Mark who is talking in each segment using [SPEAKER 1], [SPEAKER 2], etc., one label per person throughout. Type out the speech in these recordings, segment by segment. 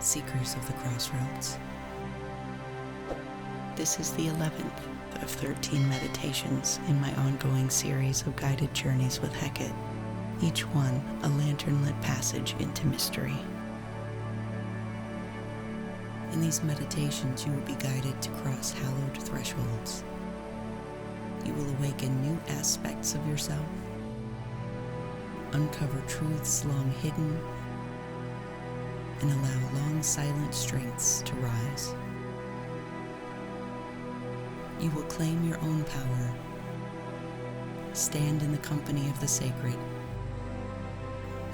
[SPEAKER 1] Seekers of the Crossroads. This is the 11th of 13 meditations in my ongoing series of guided journeys with Hekate, each one a lantern-lit passage into mystery. In these meditations, you will be guided to cross hallowed thresholds. You will awaken new aspects of yourself, uncover truths long hidden, and allow long silent strengths to rise. You will claim your own power, stand in the company of the sacred,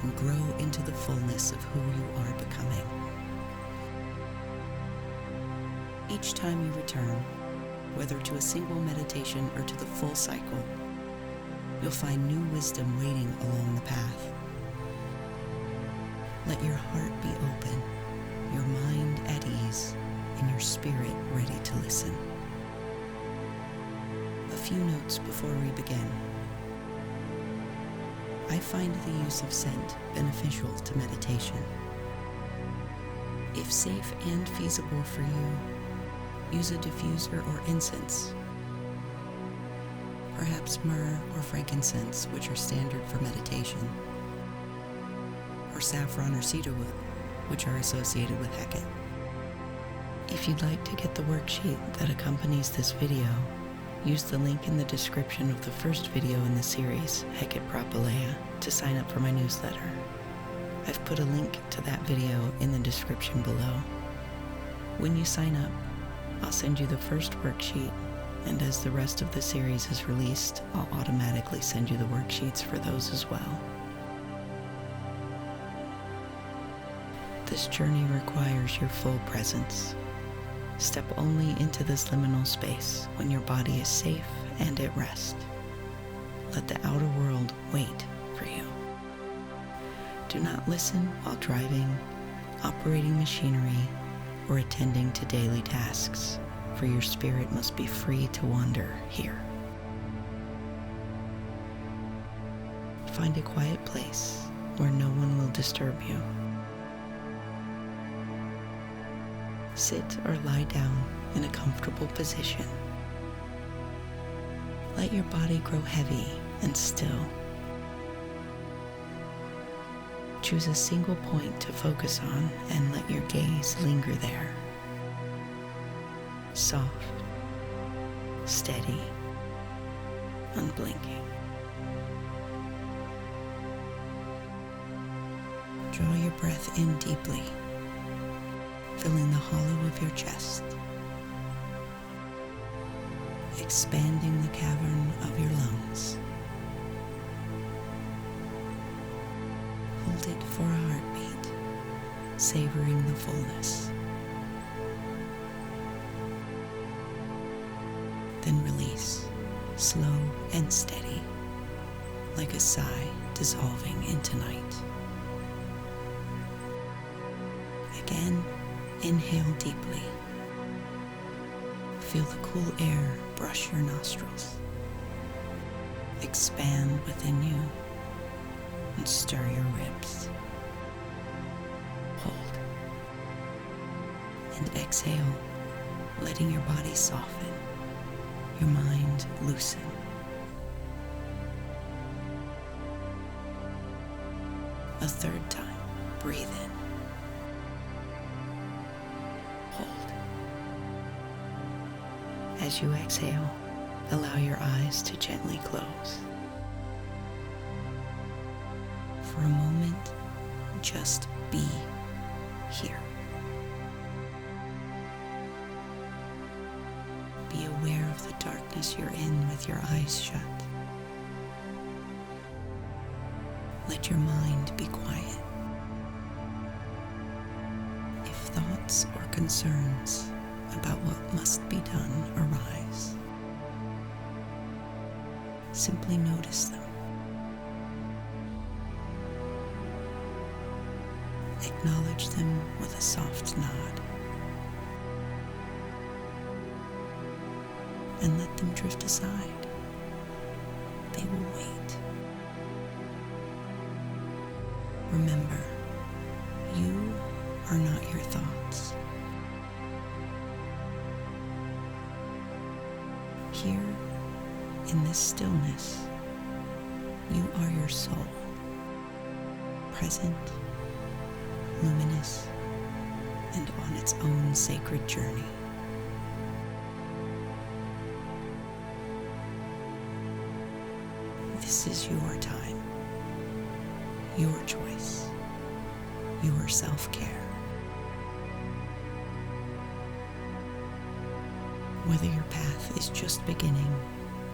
[SPEAKER 1] and grow into the fullness of who you are becoming. Each time you return, whether to a single meditation or to the full cycle, you'll find new wisdom waiting along the path. Let your heart be open, your mind at ease, and your spirit ready to listen. A few notes before we begin. I find the use of scent beneficial to meditation. If safe and feasible for you, use a diffuser or incense, perhaps myrrh or frankincense, which are standard for meditation, or saffron or cedarwood, which are associated with Hekate. If you'd like to get the worksheet that accompanies this video, use the link in the description of the first video in the series, Hekate Propylaea, to sign up for my newsletter. I've put a link to that video in the description below. When you sign up, I'll send you the first worksheet, and as the rest of the series is released, I'll automatically send you the worksheets for those as well. This journey requires your full presence. Step only into this liminal space when your body is safe and at rest. Let the outer world wait for you. Do not listen while driving, operating machinery, or attending to daily tasks, for your spirit must be free to wander here. Find a quiet place where no one will disturb you. Sit or lie down in a comfortable position. Let your body grow heavy and still. Choose a single point to focus on and let your gaze linger there. Soft, steady, unblinking. Draw your breath in deeply, filling the hollow of your chest, expanding the cavern of your lungs. Hold it for a heartbeat, savoring the fullness. Then release, slow and steady, like a sigh dissolving into night. Again, inhale deeply. Feel the cool air brush your nostrils. Expand within you and stir your ribs. Hold. And exhale, letting your body soften, your mind loosen. A third time, breathe in. Hold. As you exhale, allow your eyes to gently close. For a moment, just be here. Be aware of the darkness you're in with your eyes shut. Let your mind be quiet. If thoughts or concerns about what must be done arise, simply notice them. Acknowledge them with a soft nod, and let them drift aside. They will wait. Remember, you are not your thoughts. here, in this stillness, you are your soul, present, luminous, and on its own sacred journey. This is your time, your choice, your self-care. Whether your path is just beginning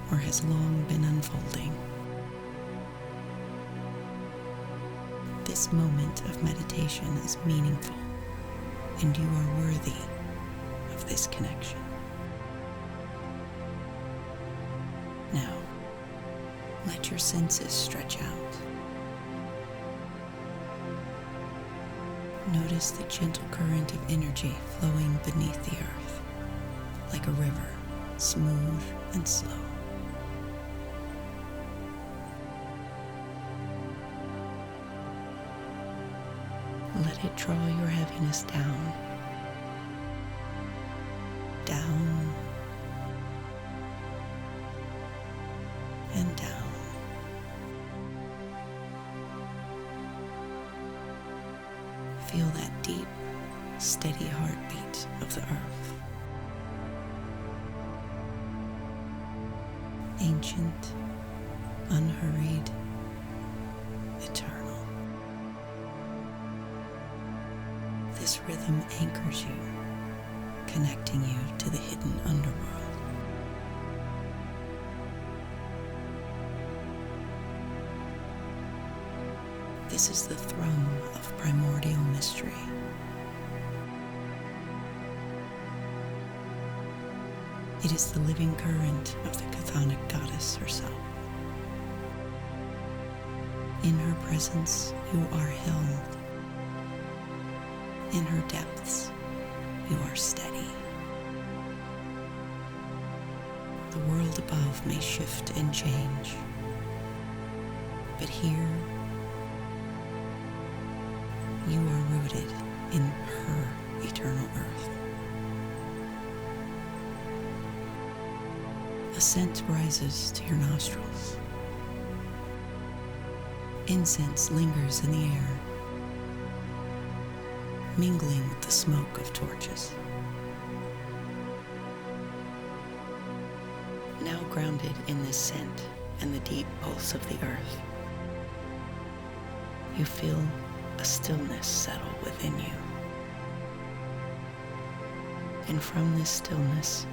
[SPEAKER 1] or has long been unfolding, this moment of meditation is meaningful, and you are worthy of this connection. Now, let your senses stretch out. Notice the gentle current of energy flowing beneath the earth, like a river, smooth and slow. Let it draw your heaviness down, down, and down. Feel that deep, steady heartbeat of the earth. Ancient, unhurried, eternal. This rhythm anchors you, connecting you to the hidden underworld. This is the thrum of primordial mystery. It is the living current of the chthonic goddess herself. In her presence, you are held. In her depths, you are steady. The world above may shift and change, but here, you are rooted in her eternal earth. A scent rises to your nostrils. Incense lingers in the air, mingling with the smoke of torches. Now grounded in this scent and the deep pulse of the earth, you feel a stillness settle within you. And from this stillness,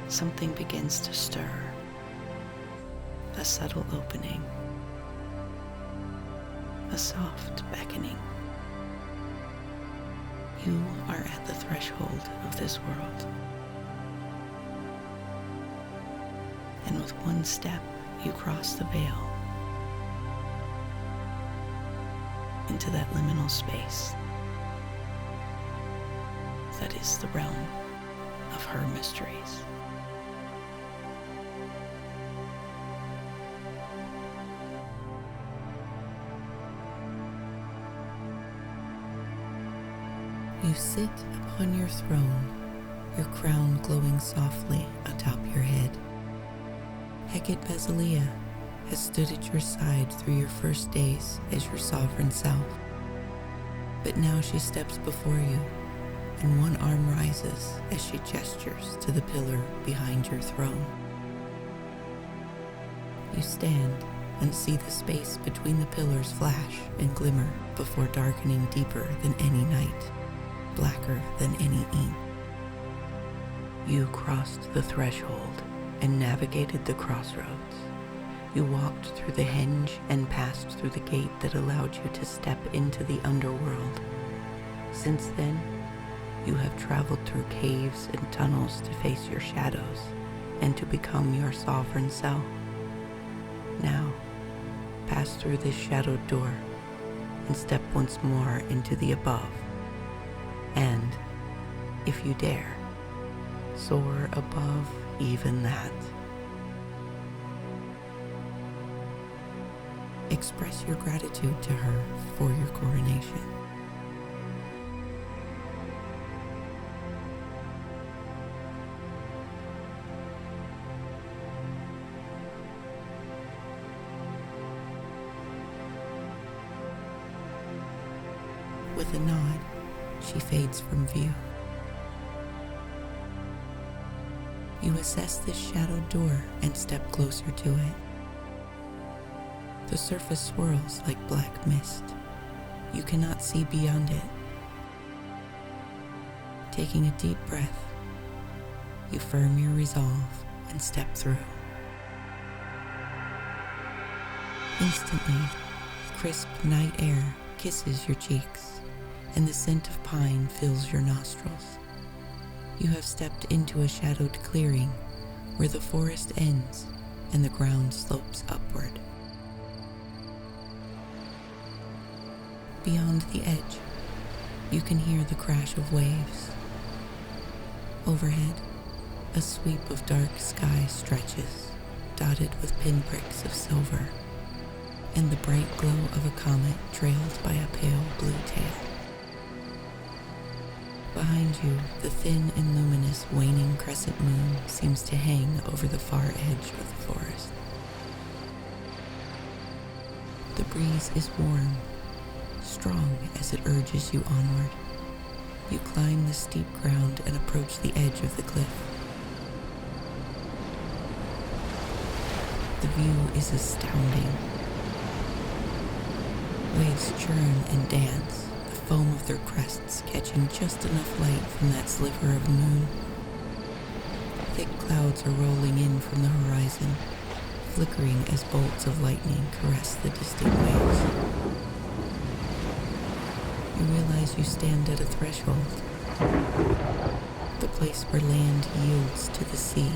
[SPEAKER 1] something begins to stir, a subtle opening, a soft beckoning. You are at the threshold of this world. And with one step, you cross the veil into that liminal space that is the realm of her mysteries. You sit upon your throne, your crown glowing softly atop your head. Hekate Basileia has stood at your side through your first days as your sovereign self. But now she steps before you, and one arm rises as she gestures to the pillar behind your throne. You stand and see the space between the pillars flash and glimmer before darkening deeper than any night, blacker than any ink. You crossed the threshold and navigated the crossroads. You walked through the henge and passed through the gate that allowed you to step into the underworld. Since then, you have traveled through caves and tunnels to face your shadows and to become your sovereign self. Now, pass through this shadowed door and step once more into the above. And, if you dare, soar above even that. Express your gratitude to her for your coronation. With a nod, she fades from view. You assess this shadowed door and step closer to it. The surface swirls like black mist. You cannot see beyond it. Taking a deep breath, you firm your resolve and step through. Instantly, crisp night air kisses your cheeks, and the scent of pine fills your nostrils. You have stepped into a shadowed clearing where the forest ends and the ground slopes upward. Beyond the edge, you can hear the crash of waves. Overhead, a sweep of dark sky stretches, dotted with pinpricks of silver, and the bright glow of a comet trailed by a pale blue tail. Behind you, the thin and luminous waning crescent moon seems to hang over the far edge of the forest. The breeze is warm, strong as it urges you onward. You climb the steep ground and approach the edge of the cliff. The view is astounding. Waves churn and dance, the foam of their crests catching just enough light from that sliver of moon. Thick clouds are rolling in from the horizon, flickering as bolts of lightning caress the distant waves. You realize you stand at a threshold, the place where land yields to the sea.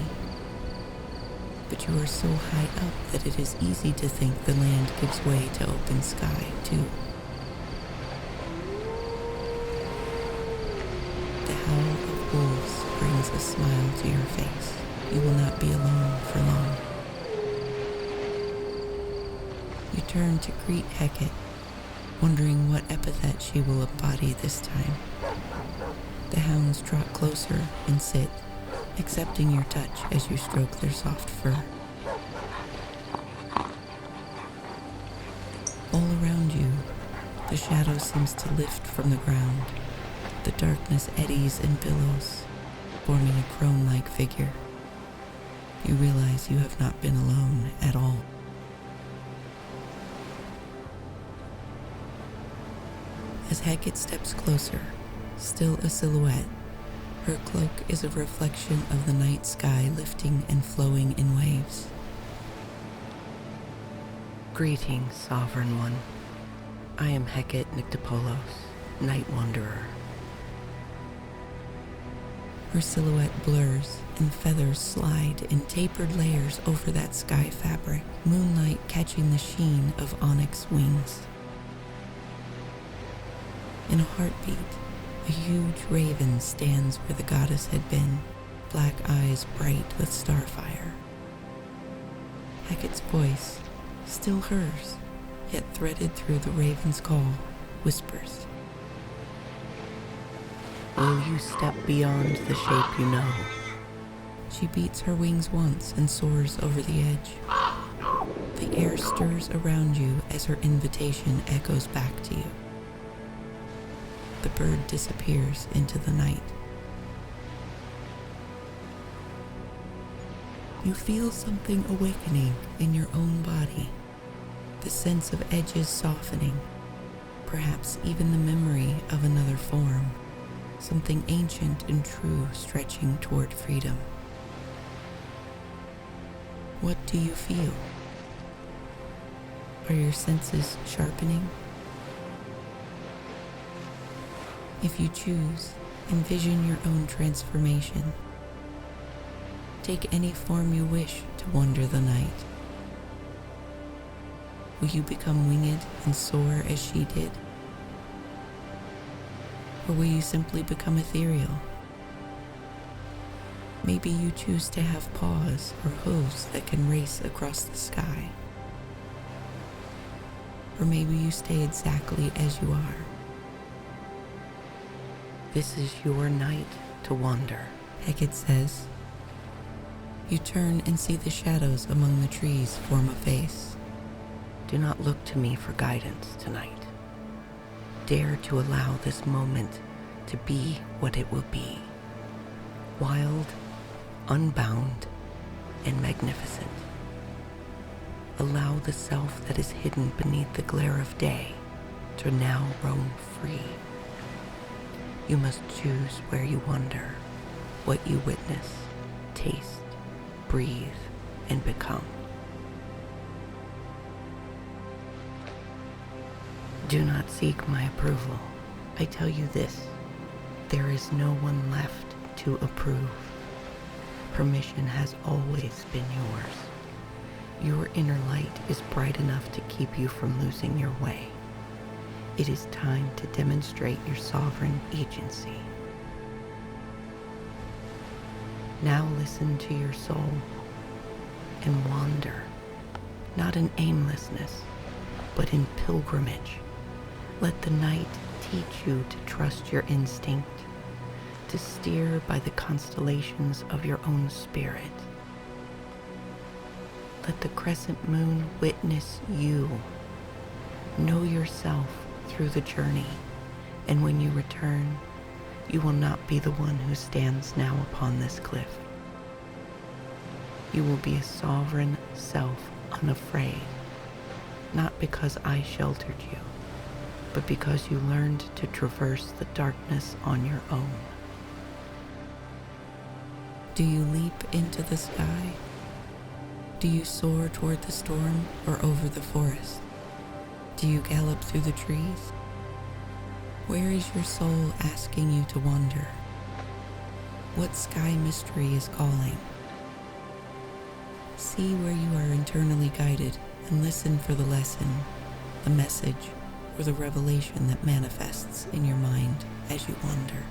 [SPEAKER 1] But you are so high up that it is easy to think the land gives way to open sky, too. The howl of wolves brings a smile to your face. You will not be alone for long. You turn to greet Hekate, wondering what epithet she will embody this time. The hounds trot closer and sit, accepting your touch as you stroke their soft fur. All around you, the shadow seems to lift from the ground. The darkness eddies and billows, forming a crone-like figure. You realize you have not been alone at all. As Hekate steps closer, still a silhouette, her cloak is a reflection of the night sky lifting and flowing in waves.
[SPEAKER 2] Greetings, Sovereign One. I am Hekate Niktipolos, Night Wanderer.
[SPEAKER 1] Her silhouette blurs, and feathers slide in tapered layers over that sky fabric, moonlight catching the sheen of onyx wings. In a heartbeat, a huge raven stands where the goddess had been, black eyes bright with starfire. Hekate's voice, still hers, yet threaded through the raven's call, whispers.
[SPEAKER 2] Will you step beyond the shape you know?
[SPEAKER 1] She beats her wings once and soars over the edge. The air stirs around you as her invitation echoes back to you. The bird disappears into the night. You feel something awakening in your own body, the sense of edges softening, perhaps even the memory of another form, something ancient and true stretching toward freedom. What do you feel? Are your senses sharpening? If you choose, envision your own transformation. Take any form you wish to wander the night. Will you become winged and soar as she did? Or will you simply become ethereal? Maybe you choose to have paws or hooves that can race across the sky. Or maybe you stay exactly as you are.
[SPEAKER 2] This is your night to wander,
[SPEAKER 1] Hekate says. You turn and see the shadows among the trees form a face.
[SPEAKER 2] Do not look to me for guidance tonight. Dare to allow this moment to be what it will be. Wild, unbound, and magnificent. Allow the self that is hidden beneath the glare of day to now roam free. You must choose where you wander, what you witness, taste, breathe, and become. Do not seek my approval. I tell you this, there is no one left to approve. Permission has always been yours. Your inner light is bright enough to keep you from losing your way. It is time to demonstrate your sovereign agency. Now listen to your soul and wander, not in aimlessness, but in pilgrimage. Let the night teach you to trust your instinct, to steer by the constellations of your own spirit. Let the crescent moon witness you. Know yourself through the journey, and when you return, you will not be the one who stands now upon this cliff. You will be a sovereign self, unafraid, not because I sheltered you, but because you learned to traverse the darkness on your own.
[SPEAKER 1] Do you leap into the sky? Do you soar toward the storm or over the forest? Do you gallop through the trees? Where is your soul asking you to wander? What sky mystery is calling? See where you are internally guided and listen for the lesson, the message, or the revelation that manifests in your mind as you wander.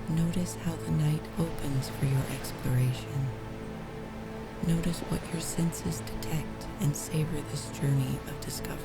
[SPEAKER 1] Notice how the night opens for your exploration. Notice what your senses detect and savor this journey of discovery.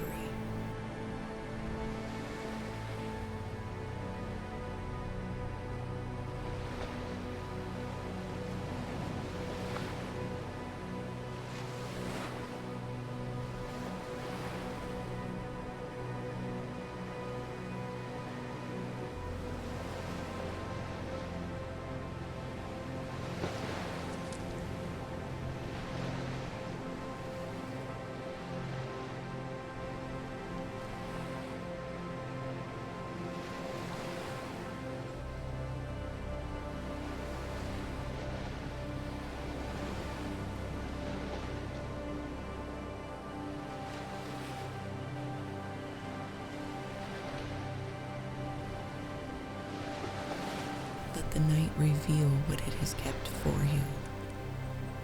[SPEAKER 1] Let the night reveal what it has kept for you.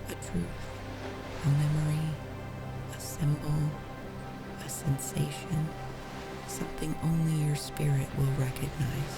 [SPEAKER 1] A truth, a memory, a symbol, a sensation, something only your spirit will recognize.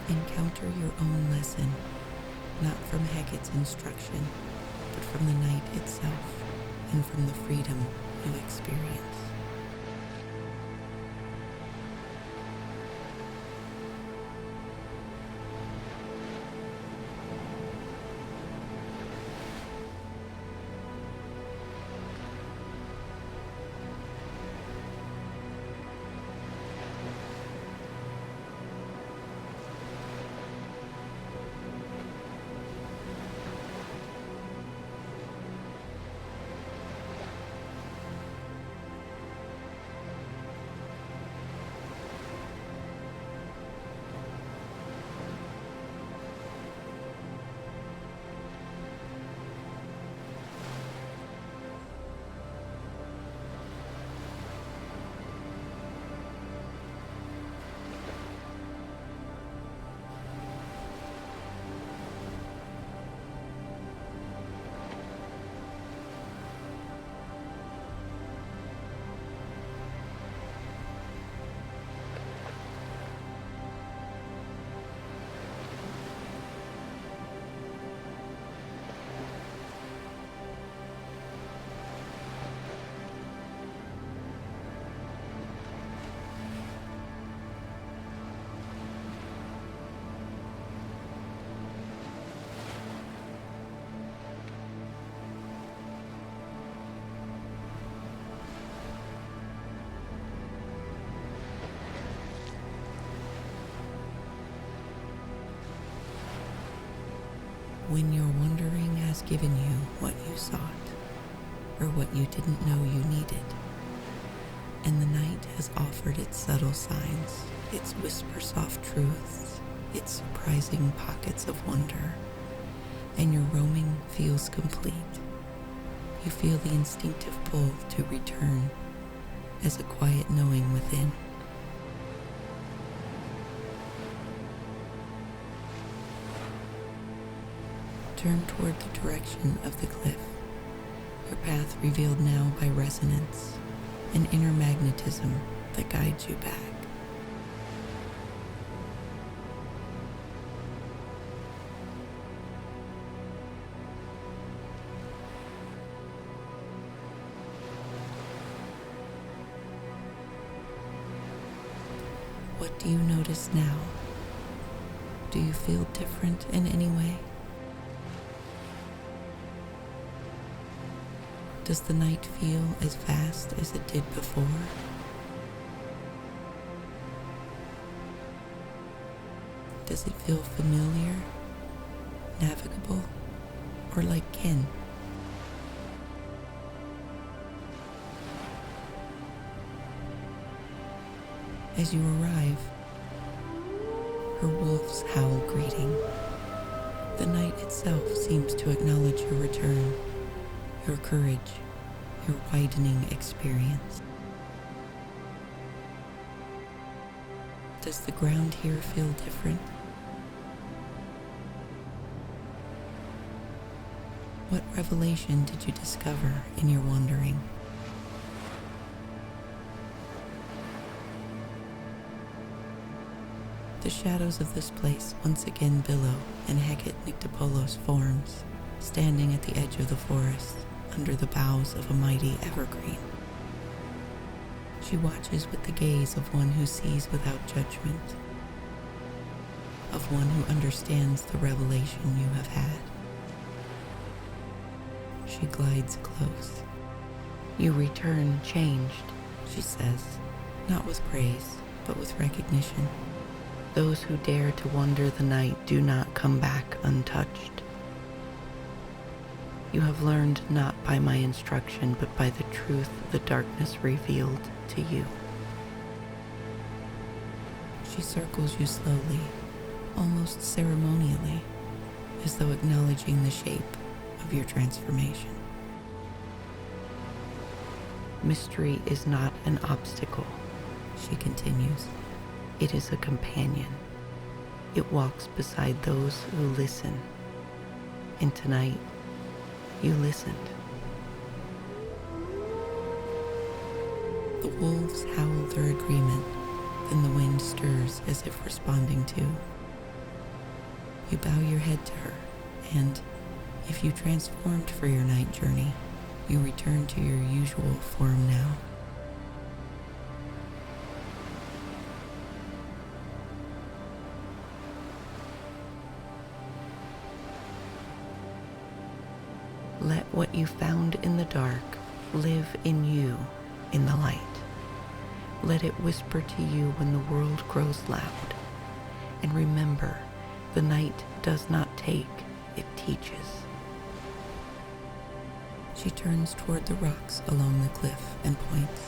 [SPEAKER 1] Encounter your own lesson, not from Hecate's instruction, but from the night itself and from the freedom to experience. When your wandering has given you what you sought, or what you didn't know you needed, and the night has offered its subtle signs, its whisper-soft truths, its surprising pockets of wonder, and your roaming feels complete, you feel the instinctive pull to return as a quiet knowing within. Turn toward the direction of the cliff, your path revealed now by resonance, an inner magnetism that guides you back. What do you notice now? Do you feel different in any way? Does the night feel as vast as it did before? Does it feel familiar, navigable, or like kin? As you arrive, her wolves howl greeting. The night itself seems to acknowledge your return, your courage, your widening experience. Does the ground here feel different? What revelation did you discover in your wandering? The shadows of this place once again billow, and Hekate Niktipolos forms, standing at the edge of the forest, under the boughs of a mighty evergreen. She watches with the gaze of one who sees without judgment, of one who understands the revelation you have had. She glides close. You return changed, she says, not with praise, but with recognition. Those who dare to wander the night do not come back untouched. You have learned not by my instruction, but by the truth the darkness revealed to you. She circles you slowly, almost ceremonially, as though acknowledging the shape of your transformation. Mystery is not an obstacle, she continues. It is a companion. It walks beside those who listen. And tonight, you listened. The wolves howl their agreement, then the wind stirs as if responding to. You bow your head to her, and if you transformed for your night journey, You return to your usual form now.
[SPEAKER 2] Let what you found in the dark live in you in the light. Let it whisper to you when the world grows loud. And remember, the night does not take, it teaches.
[SPEAKER 1] She turns toward the rocks along the cliff and points.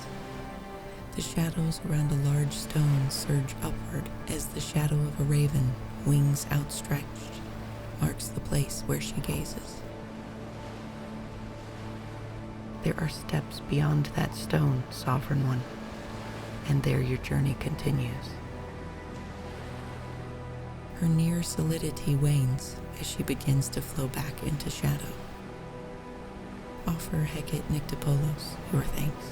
[SPEAKER 1] The shadows around a large stone surge upward as the shadow of a raven, wings outstretched, marks the place where she gazes.
[SPEAKER 2] There are steps beyond that stone, Sovereign One, and there your journey continues.
[SPEAKER 1] Her near solidity wanes as she begins to flow back into shadow. Offer Hekate Niktipolos your thanks.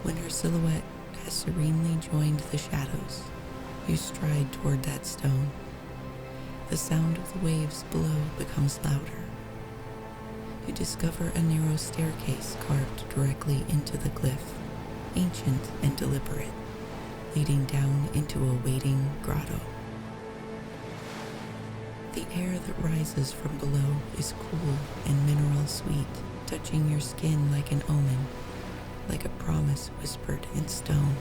[SPEAKER 1] When her silhouette has serenely joined the shadows, you stride toward that stone. The sound of the waves below becomes louder. You discover a narrow staircase carved directly into the cliff, ancient and deliberate, leading down into a waiting grotto. The air that rises from below is cool and mineral sweet, touching your skin like an omen, like a promise whispered in stone.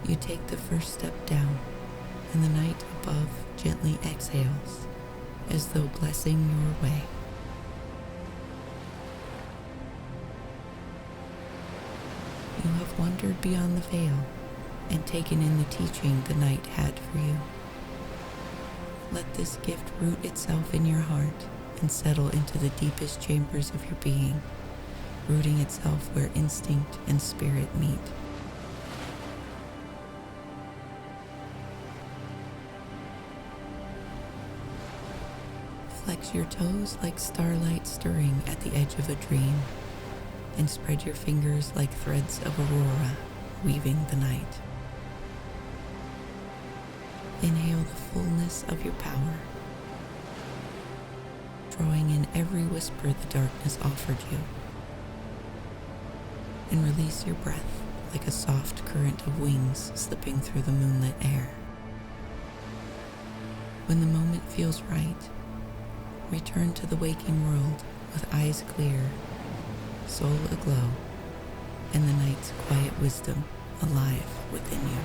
[SPEAKER 1] You take the first step down, and the night above gently exhales, as though blessing your way. You have wandered beyond the veil and taken in the teaching the night had for you. Let this gift root itself in your heart and settle into the deepest chambers of your being, rooting itself where instinct and spirit meet. Flex your toes like starlight stirring at the edge of a dream, and spread your fingers like threads of aurora weaving the night. Inhale the fullness of your power, drawing in every whisper the darkness offered you, and release your breath like a soft current of wings slipping through the moonlit air. When the moment feels right, return to the waking world with eyes clear, soul aglow, and the night's quiet wisdom alive within you.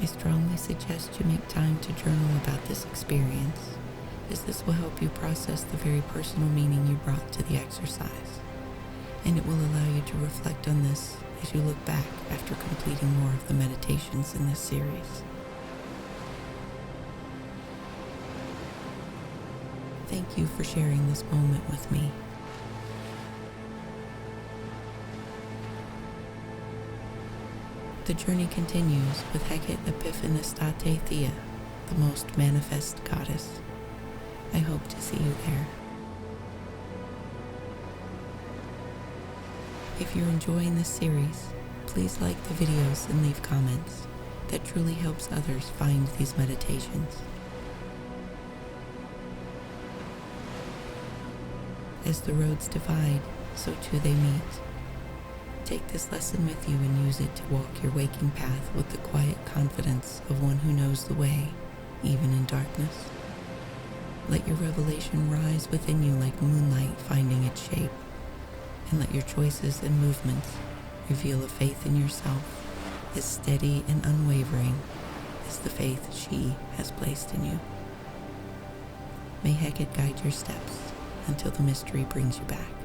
[SPEAKER 1] I strongly suggest you make time to journal about this experience, as this will help you process the very personal meaning you brought to the exercise, and it will allow you to reflect on this as you look back after completing more of the meditations in this series. Thank you for sharing this moment with me. The journey continues with Hekate Niktipolos, Thea, the most manifest goddess. I hope to see you there. If you're enjoying this series, please like the videos and leave comments. That truly helps others find these meditations. As the roads divide, so too they meet. Take this lesson with you and use it to walk your waking path with the quiet confidence of one who knows the way, even in darkness. Let your revelation rise within you like moonlight finding its shape, and let your choices and movements reveal a faith in yourself as steady and unwavering as the faith she has placed in you. May Hekate guide your steps until the mystery brings you back.